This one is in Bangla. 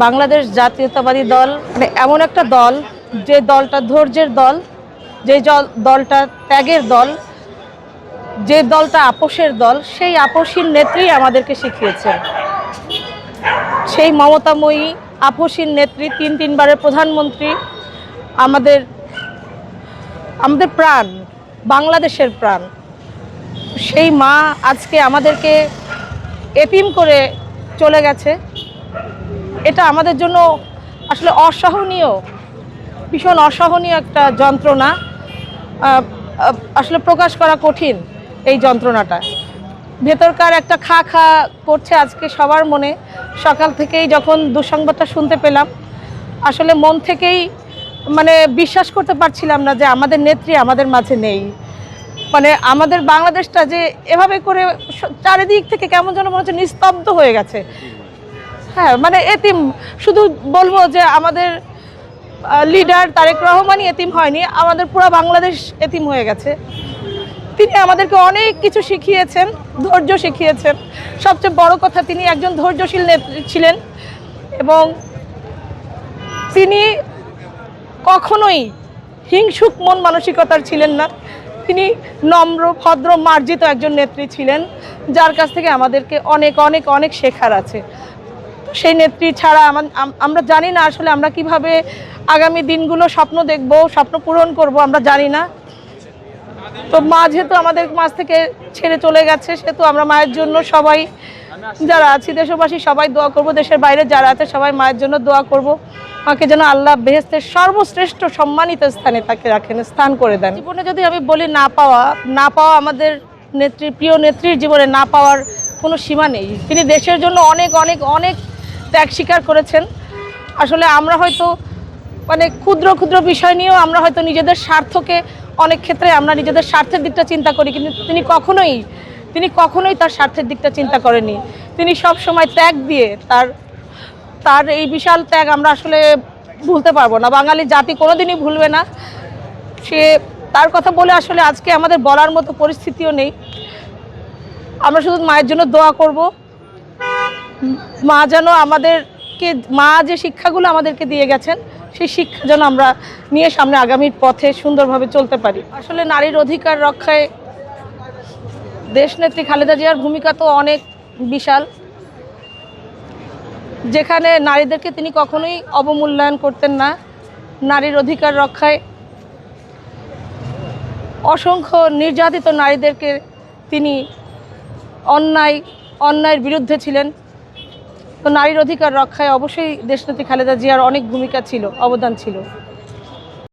বাংলাদেশ জাতীয়তাবাদী দল মানে এমন একটা দল, যে দলটা ধৈর্যের দল, যে দলটা ত্যাগের দল, যে দলটা আপোষের দল, সেই আপোষহীন নেত্রী আমাদেরকে শিখিয়েছেন। সেই মমতাময়ী আপোষহীন নেত্রী, তিনবারের প্রধানমন্ত্রী, আমাদের আমাদের প্রাণ, বাংলাদেশের প্রাণ। সেই মা আজকে আমাদেরকে এতিম করে চলে গেছে। এটা আমাদের জন্য আসলে অসহনীয়, ভীষণ অসহনীয় একটা যন্ত্রণা। আসলে প্রকাশ করা কঠিন এই যন্ত্রণাটা। ভেতরকার একটা খা খা করছে আজকে সবার মনে। সকাল থেকেই যখন দুঃসংবাদটা শুনতে পেলাম, আসলে মন থেকেই মানে বিশ্বাস করতে পারছিলাম না যে আমাদের নেত্রী আমাদের মাঝে নেই। মানে আমাদের বাংলাদেশটা যে এভাবে করে চারিদিক থেকে কেমন যেন মনে হচ্ছে নিস্তব্ধ হয়ে গেছে। হ্যাঁ, মানে এতিম, শুধু বলবো যে আমাদের লিডার তারেক রহমানই এতিম হয়নি, আমাদের পুরো বাংলাদেশ এতিম হয়ে গেছে। তিনি আমাদেরকে অনেক কিছু শিখিয়েছেন, ধৈর্য শিখিয়েছেন। সবচেয়ে বড় কথা, তিনি একজন ধৈর্যশীল নেত্রী ছিলেন এবং তিনি কখনোই হিংসুক মন মানসিকতার ছিলেন না। তিনি নম্র, ভদ্র, মার্জিত একজন নেত্রী ছিলেন, যার কাছ থেকে আমাদেরকে অনেক অনেক অনেক শেখার আছে। সেই নেত্রী ছাড়া আমরা জানি না আসলে আমরা কিভাবে আগামী দিনগুলো স্বপ্ন দেখব, স্বপ্ন পূরণ করব, আমরা জানি না। তো মা যেহেতু আমাদের মাঝ থেকে ছেড়ে চলে গেছে, সেহেতু আমরা মায়ের জন্য সবাই যারা আছি, দেশবাসী সবাই দোয়া করব, দেশের বাইরে যারা আছে সবাই মায়ের জন্য দোয়া করব। মাকে যেন আল্লাহ বেহেশতের সর্বশ্রেষ্ঠ সম্মানিত স্থানে তাকে রাখেন, স্থান করে দেন। জীবনে যদি আমি বলি না পাওয়া আমাদের নেত্রী, প্রিয় নেত্রীর জীবনে না পাওয়ার কোনো সীমা নেই। তিনি দেশের জন্য অনেক অনেক অনেক ত্যাগ স্বীকার করেছেন। আসলে আমরা হয়তো মানে ক্ষুদ্র ক্ষুদ্র বিষয় নিয়েও আমরা হয়তো নিজেদের স্বার্থকে, অনেক ক্ষেত্রে আমরা নিজেদের স্বার্থের দিকটা চিন্তা করি, কিন্তু তিনি কখনোই তার স্বার্থের দিকটা চিন্তা করেনি। তিনি সব সময় ত্যাগ দিয়ে, তার এই বিশাল ত্যাগ আমরা আসলে ভুলতে পারবো না, বাঙালি জাতি কোনোদিনই ভুলবে না। তার কথা বলে আসলে আজকে আমাদের বলার মতো পরিস্থিতিও নেই। আমরা শুধু মায়ের জন্য দোয়া করব, মা যেন মা যে শিক্ষাগুলো আমাদেরকে দিয়ে গেছেন, সেই শিক্ষা যেন আমরা নিয়ে সামনে আগামীর পথে সুন্দরভাবে চলতে পারি। আসলে নারীর অধিকার রক্ষায় দেশনেত্রী খালেদা জিয়ার ভূমিকা তো অনেক বিশাল, যেখানে নারীদেরকে তিনি কখনোই অবমূল্যায়ন করতেন না। নারীর অধিকার রক্ষায় অসংখ্য নির্যাতিত নারীদেরকে তিনি অন্যায়ের বিরুদ্ধে ছিলেন। তো নারীর অধিকার রক্ষায় অবশ্যই দেশনেত্রী খালেদা জিয়ার অনেক ভূমিকা ছিল, অবদান ছিল।